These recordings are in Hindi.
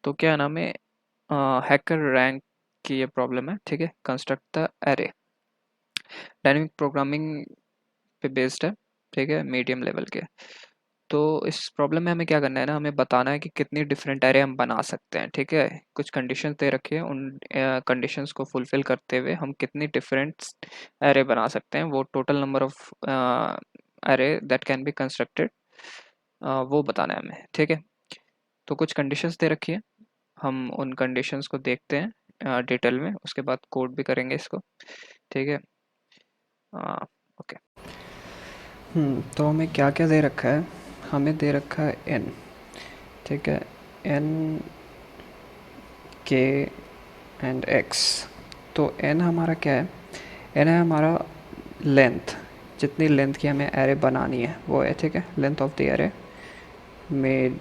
तो क्या नाम है, हैकर रैंक की ये प्रॉब्लम है, ठीक है। Construct the array, dynamic programming पे बेस्ड है, ठीक है, मीडियम लेवल के। तो इस प्रॉब्लम में हमें क्या करना है ना, हमें बताना है कि कितनी डिफरेंट एरे हम बना सकते हैं, ठीक है। कुछ कंडीशंस दे रखी है, उन कंडीशंस को फुलफिल करते हुए हम कितनी डिफरेंट एरे बना सकते हैं, वो total number of array that can be constructed, वो बताना है हमें, ठीक है। तो कुछ कंडीशंस दे रखी है, हम उन कंडीशंस को देखते हैं डिटेल में, उसके बाद कोड भी करेंगे इसको, ठीक है। ओके। तो हमें क्या क्या दे रखा है? हमें दे रखा है n, ठीक है, n, k एंड x। तो n हमारा क्या है? n है हमारा लेंथ, जितनी लेंथ की हमें एरे बनानी है वो है, ठीक है, length of the array made,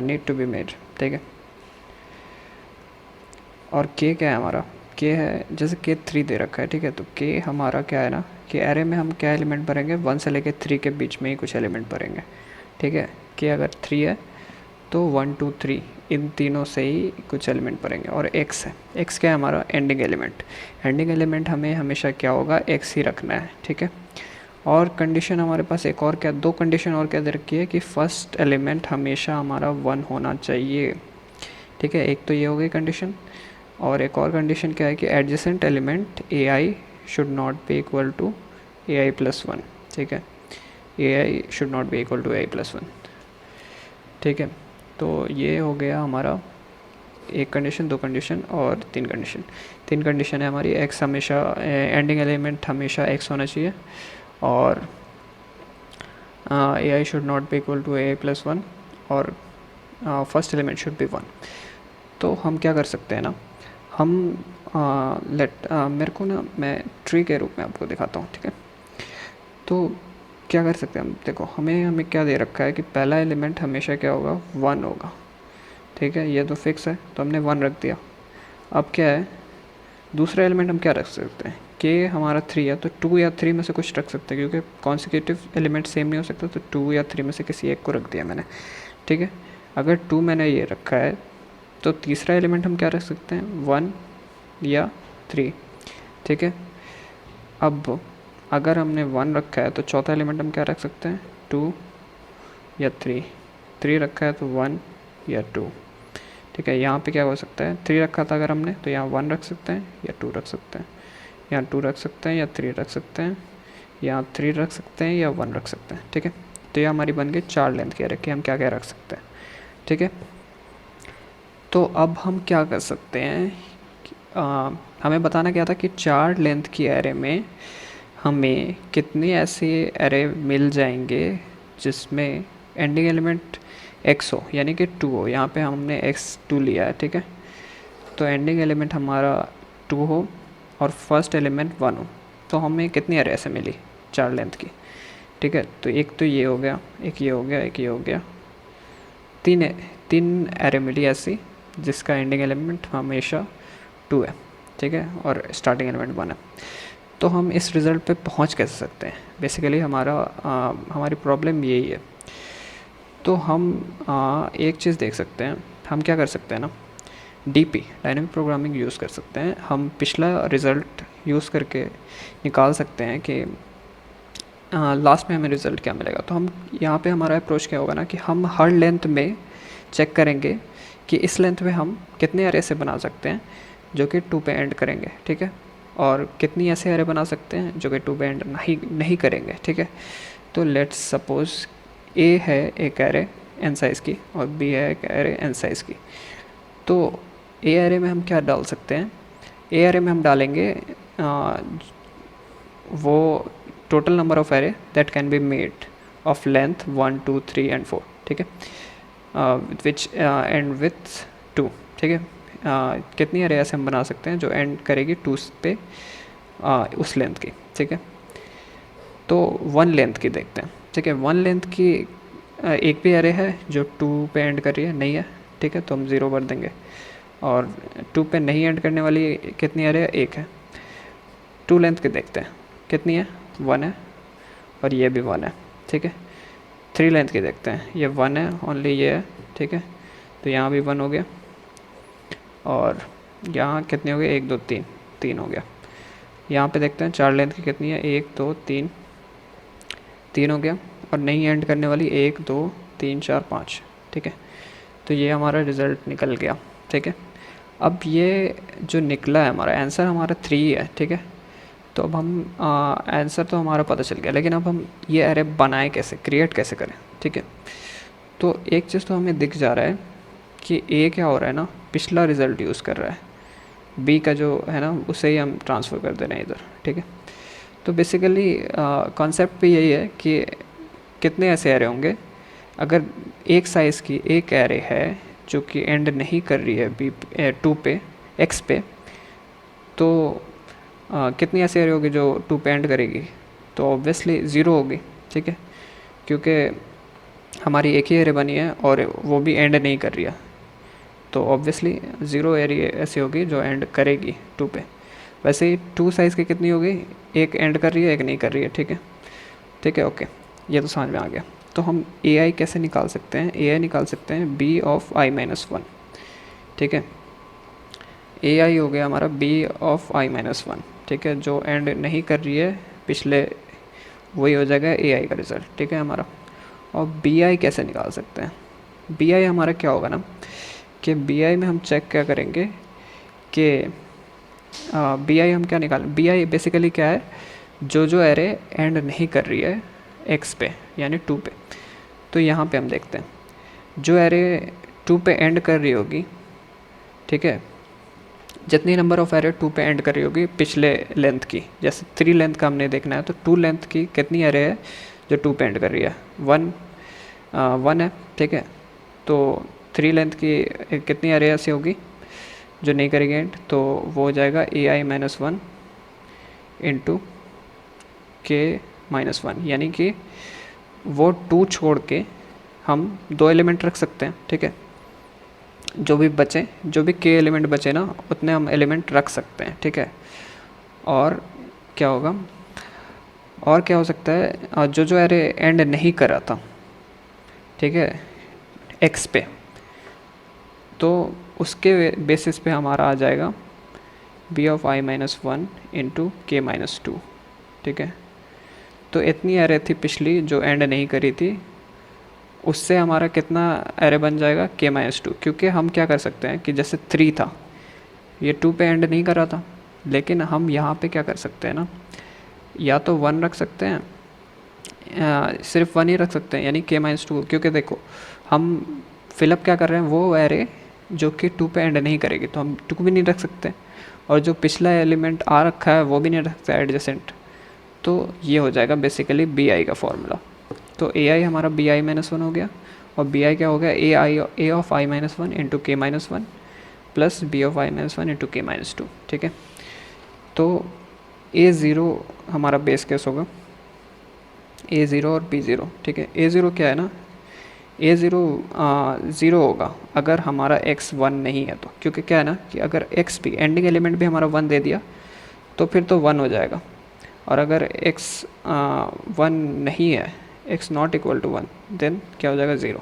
need to be made, ठीक है। और k क्या है हमारा? k है, जैसे k 3 दे रखा है, ठीक है, तो k हमारा क्या है ना कि एरे में हम क्या एलिमेंट भरेंगे, 1 से लेके 3 के बीच में ही कुछ एलिमेंट भरेंगे, ठीक है। k अगर 3 है तो 1 2 3 इन तीनों से ही कुछ एलिमेंट भरेंगे। और x है, x क्या है हमारा? Ending element. एंडिंग एलिमेंट हमें हमेशा क्या होगा, x ही रखना है, ठीक है। और कंडीशन हमारे पास एक और क्या, दो कंडीशन और क्या दे रखी है कि फर्स्ट एलिमेंट हमेशा हमारा 1 होना चाहिए, ठीक है। एक तो ये हो गई कंडीशन, और एक और कंडीशन क्या है कि adjacent element A I should not be equal to A I plus one, ठीक है। ए I should not be equal to A I plus one, ठीक है। तो ये हो गया हमारा एक कंडीशन, दो कंडीशन और तीन कंडीशन। तीन कंडीशन है हमारी, एक्स हमेशा, एंडिंग एलिमेंट हमेशा एक्स होना चाहिए, और A I should not be equal to A I plus one, और first element should be one. तो हम क्या कर सकते हैं ना, हम मेरे को ना, मैं ट्री के रूप में आपको दिखाता हूँ, ठीक है। तो क्या कर सकते हैं हम, देखो हमें हमें क्या दे रखा है कि पहला एलिमेंट हमेशा क्या होगा, वन होगा, ठीक है, ये तो फिक्स है, तो हमने वन रख दिया। अब क्या है, दूसरा एलिमेंट हम क्या रख सकते हैं, के हमारा थ्री है तो टू या थ्री में से कुछ रख सकते हैं, क्योंकि कॉन्सिक्यूटिव एलिमेंट सेम नहीं हो सकता, तो टू या थ्री में से किसी एक को रख दिया मैंने, ठीक है। अगर टू मैंने ये रखा है तो तीसरा एलिमेंट हम क्या रख सकते हैं, वन या थ्री, ठीक है। अब अगर हमने वन रखा है तो चौथा एलिमेंट हम क्या रख सकते हैं, टू या थ्री। थ्री रखा है तो वन या टू, ठीक है। यहाँ पे क्या हो सकता है, थ्री रखा था अगर हमने तो यहाँ वन रख सकते हैं या टू रख सकते हैं, यहाँ टू रख सकते हैं या थ्री रख सकते हैं, यहाँ थ्री रख सकते हैं या वन रख सकते हैं, ठीक है। तो ये हमारी बन गई चार लेंथ के एरे की, हम क्या क्या रख सकते हैं, ठीक है। तो अब हम क्या कर सकते हैं, हमें बताना क्या था कि चार लेंथ की एरे में हमें कितने ऐसे एरे मिल जाएंगे जिसमें एंडिंग एलिमेंट एक्स हो, यानी कि टू हो। यहाँ पे हमने एक्स टू लिया है, ठीक है। तो एंडिंग एलिमेंट हमारा टू हो और फर्स्ट एलिमेंट वन हो, तो हमें कितनी एरे ऐसे मिली, चार लेंथ की, ठीक है। तो एक तो ये हो गया, एक ये हो गया, एक ये हो गया, तीन तीन एरे मिली ऐसी जिसका एंडिंग एलिमेंट हमेशा टू है, ठीक है, और स्टार्टिंग एलिमेंट वन है। तो हम इस रिज़ल्ट पे पहुंच कैसे सकते हैं, बेसिकली हमारी प्रॉब्लम यही है। तो हम एक चीज़ देख सकते हैं, हम क्या कर सकते हैं ना, डीपी डायनेमिक प्रोग्रामिंग यूज़ कर सकते हैं। हम पिछला रिज़ल्ट यूज़ करके निकाल सकते हैं कि लास्ट में हमें रिज़ल्ट क्या मिलेगा। तो हम यहाँ पे हमारा अप्रोच क्या होगा ना कि हम हर लेंथ में चेक करेंगे कि इस लेंथ में हम कितने एरे से बना सकते हैं जो कि टू पे एंड करेंगे, ठीक है, और कितनी ऐसे एरे बना सकते हैं जो कि टू पे एंड नहीं करेंगे, ठीक है। तो लेट्स सपोज ए है एक एरे एन साइज़ की और बी है एक एरे एन साइज़ की। तो ए एरे में हम क्या डाल सकते हैं, ए एरे में हम डालेंगे वो total number of array that can be made of length one two three and four, ठीक है, विच एंड विथ टू, ठीक है। कितनी एरे ऐसे हम बना सकते हैं जो एंड करेगी टू पे, उस लेंथ की, ठीक है। तो वन लेंथ की देखते हैं, ठीक है। वन लेंथ की एक भी एरे है जो टू पे एंड कर रही है, नहीं है, ठीक है, तो हम ज़ीरो भर देंगे। और टू पे नहीं एंड करने वाली कितनी एरे है, एक है। टू लेंथ की देखते हैं, कितनी है, वन है, और ये भी वन है, ठीक है। थ्री लेंथ की देखते हैं, ये वन है ओनली, ये है, ठीक है, तो यहाँ भी वन हो गया। और यहाँ कितने हो गए, 1 2 3, 3 हो गया। यहाँ पे देखते हैं चार लेंथ की कितनी है, 1 2 3, 3 हो गया। और नहीं एंड करने वाली 1 2 3 4 5, ठीक है। तो ये हमारा रिज़ल्ट निकल गया, ठीक है। अब ये जो निकला है हमारा आंसर, हमारा 3 है, ठीक है। तो अब हम आंसर तो हमारा पता चल गया, लेकिन अब हम ये एरे बनाए कैसे, क्रिएट कैसे करें, ठीक है। तो एक चीज़ तो हमें दिख जा रहा है कि ए क्या हो रहा है ना, पिछला रिज़ल्ट यूज़ कर रहा है, बी का जो है ना उसे ही हम ट्रांसफ़र कर दे रहे हैं इधर, ठीक है। तो बेसिकली कॉन्सेप्ट भी यही है कि कितने ऐसे एरे होंगे, अगर एक साइज़ की एक एरे है जो कि एंड नहीं कर रही है बी 2 पे, एक्स पे, तो कितनी ऐसी एरे होगी जो 2 पे एंड करेगी, तो ऑब्वियसली ज़ीरो होगी, ठीक है। क्योंकि हमारी एक ही एरे बनी है और वो भी एंड नहीं कर रही है, तो ऑब्वियसली ज़ीरो एरे ऐसी होगी जो एंड करेगी 2 पे। वैसे ही 2 साइज़ की कितनी होगी, एक एंड कर रही है एक नहीं कर रही है, ठीक है। ठीक है, ओके, ये तो समझ में आ गया। तो हम ए आई कैसे निकाल सकते हैं, ए आई निकाल सकते हैं b of I minus one, ठीक है। ए आई हो गया हमारा b of I minus one, ठीक है। जो एंड नहीं कर रही है पिछले, वही हो जाएगा ए आई का रिज़ल्ट, ठीक है हमारा। और बी आई कैसे निकाल सकते हैं, बी आई हमारा क्या होगा ना, कि बी आई में हम चेक क्या करेंगे कि बी आई हम क्या निकाल, बी आई बेसिकली क्या है, जो एरे एंड नहीं कर रही है एक्स पे यानी 2 पे। तो यहाँ पे हम देखते हैं जो एरे 2 पे एंड कर रही होगी, ठीक है, जितनी नंबर ऑफ एरे 2 पे एंड कर रही होगी पिछले लेंथ की, जैसे 3 लेंथ का हमने देखना है, तो 2 लेंथ की कितनी एरे है जो 2 पे एंड कर रही है, 1 है, ठीक है। तो 3 लेंथ की कितनी एरे ऐसी होगी जो नहीं करेगी एंड, तो वो हो जाएगा ए आई माइनस वन इंटू के माइनस वन, यानी कि वो 2 छोड़ के हम 2 एलिमेंट रख सकते हैं, ठीक है। जो भी बचे, जो भी के एलिमेंट बचे ना, उतने हम एलिमेंट रख सकते हैं, ठीक है। और क्या होगा, और क्या हो सकता है, जो जो एरे एंड नहीं करा था, ठीक है, एक्स पे, तो उसके बेसिस पे हमारा आ जाएगा b of I minus one into के माइनस टू, ठीक है। तो इतनी एरे थी पिछली जो एंड नहीं करी थी, उससे हमारा कितना एरे बन जाएगा, के माइनस टू। क्योंकि हम क्या कर सकते हैं कि जैसे 3 था, ये 2 पे एंड नहीं कर रहा था, लेकिन हम यहाँ पे क्या कर सकते हैं ना, या तो 1 रख सकते हैं, सिर्फ 1 ही रख सकते हैं, यानी के माइनस टू। क्योंकि देखो हम फिलअप क्या कर रहे हैं, वो एरे जो कि 2 पे एंड नहीं करेगी, तो हम 2 भी नहीं रख सकते, और जो पिछला एलिमेंट आ रखा है वो भी नहीं रख सकते एडजेसेंट। तो ये हो जाएगा बेसिकली बी आई का फॉर्मूला। तो ए आई हमारा बी आई माइनस वन हो गया, और बी आई क्या हो गया, A of I minus one into के minus one plus B of I minus one into के माइनस टू, ठीक है। तो ए ज़ीरो हमारा बेस केस होगा, ए ज़ीरो और बी ज़ीरो, ठीक है। ए ज़ीरो क्या है ना, ए ज़ीरो ज़ीरो होगा अगर हमारा एक्स वन नहीं है, तो क्योंकि क्या है ना कि अगर एक्स भी एंडिंग एलिमेंट भी हमारा वन दे दिया तो फिर तो वन हो जाएगा। और अगर x वन नहीं है, x not equal to one, then क्या हो जाएगा, zero.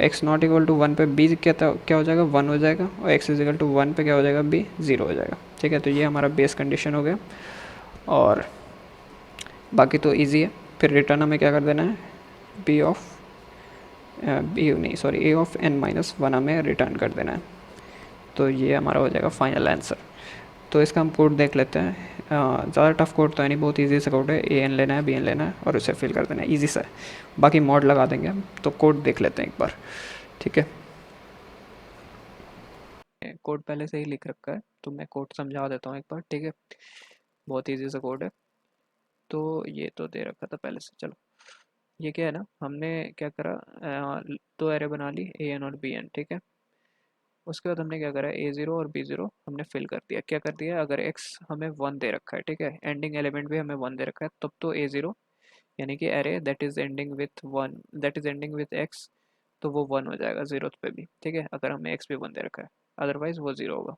x not equal to one पे b क्या हो जाएगा, वन हो जाएगा, और x is equal to one पे क्या हो जाएगा, b ज़ीरो हो जाएगा, ठीक है। तो ये हमारा बेस कंडीशन हो गया, और बाकी तो इजी है। फिर रिटर्न हमें क्या कर देना है, b ऑफ बी नहीं sorry a of n minus one हमें रिटर्न कर देना है। तो ये हमारा हो जाएगा फाइनल आंसर। तो इसका हम कोड देख लेते हैं, ज़्यादा टफ कोड तो है नहीं, बहुत इजी सा कोड है, ए एन लेना है, बी एन लेना है और उसे फिल कर देना है, ईजी सा है। बाकी मॉड लगा देंगे हम, तो कोड देख लेते हैं एक बार, ठीक है। कोड पहले से ही लिख रखा है, तो मैं कोड समझा देता हूँ एक बार, ठीक है। बहुत इजी सा कोड है। तो ये तो दे रखा था पहले से, चलो ये क्या है ना, हमने क्या करा, 2 एरे बना ली, ए एन और बी एन, ठीक है। उसके बाद हमने क्या करा, ए ज़ीरो और बी ज़ीरो हमने फिल कर दिया। क्या कर दिया, अगर एक्स हमें वन दे रखा है, ठीक है, एंडिंग एलिमेंट भी हमें वन दे रखा है, तब तो ए ज़ीरो यानी कि array that is ending with one, that is ending with x, तो वो वन हो जाएगा ज़ीरो पे भी, ठीक है, अगर हमें एक्स भी वन दे रखा है, अदरवाइज वो ज़ीरो होगा।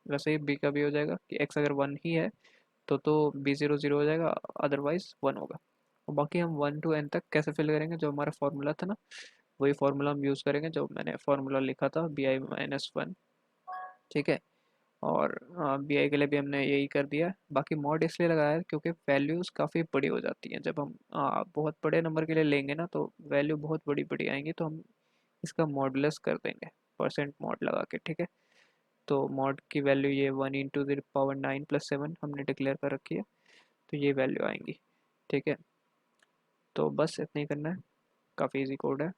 वैसे ही बी का भी हो जाएगा कि एक्स अगर वन ही है तो बी ज़ीरो ज़ीरो हो जाएगा, अदरवाइज वन होगा। और बाकी हम वन टू एन तक कैसे फिल करेंगे, जो हमारा फॉर्मूला था ना, वही फॉर्मूला हम यूज़ करेंगे जो मैंने फॉर्मूला लिखा था, बी आई माइनस वन ठीक है। और बी आई के लिए भी हमने यही कर दिया है। बाकी मॉड इसलिए लगाया है क्योंकि वैल्यूज़ काफ़ी बड़ी हो जाती हैं जब हम बहुत बड़े नंबर के लिए लेंगे ना, तो वैल्यू बहुत बड़ी बड़ी आएंगी, तो हम इसका मॉडुलस कर देंगे परसेंट मॉड लगा के। ठीक है, तो मॉड की वैल्यू ये 1 × 10⁻9+7 हमने डिक्लेयर कर रखी है, तो ये वैल्यू आएंगी। ठीक है, तो बस इतना ही करना है, काफ़ी इजी कोड है।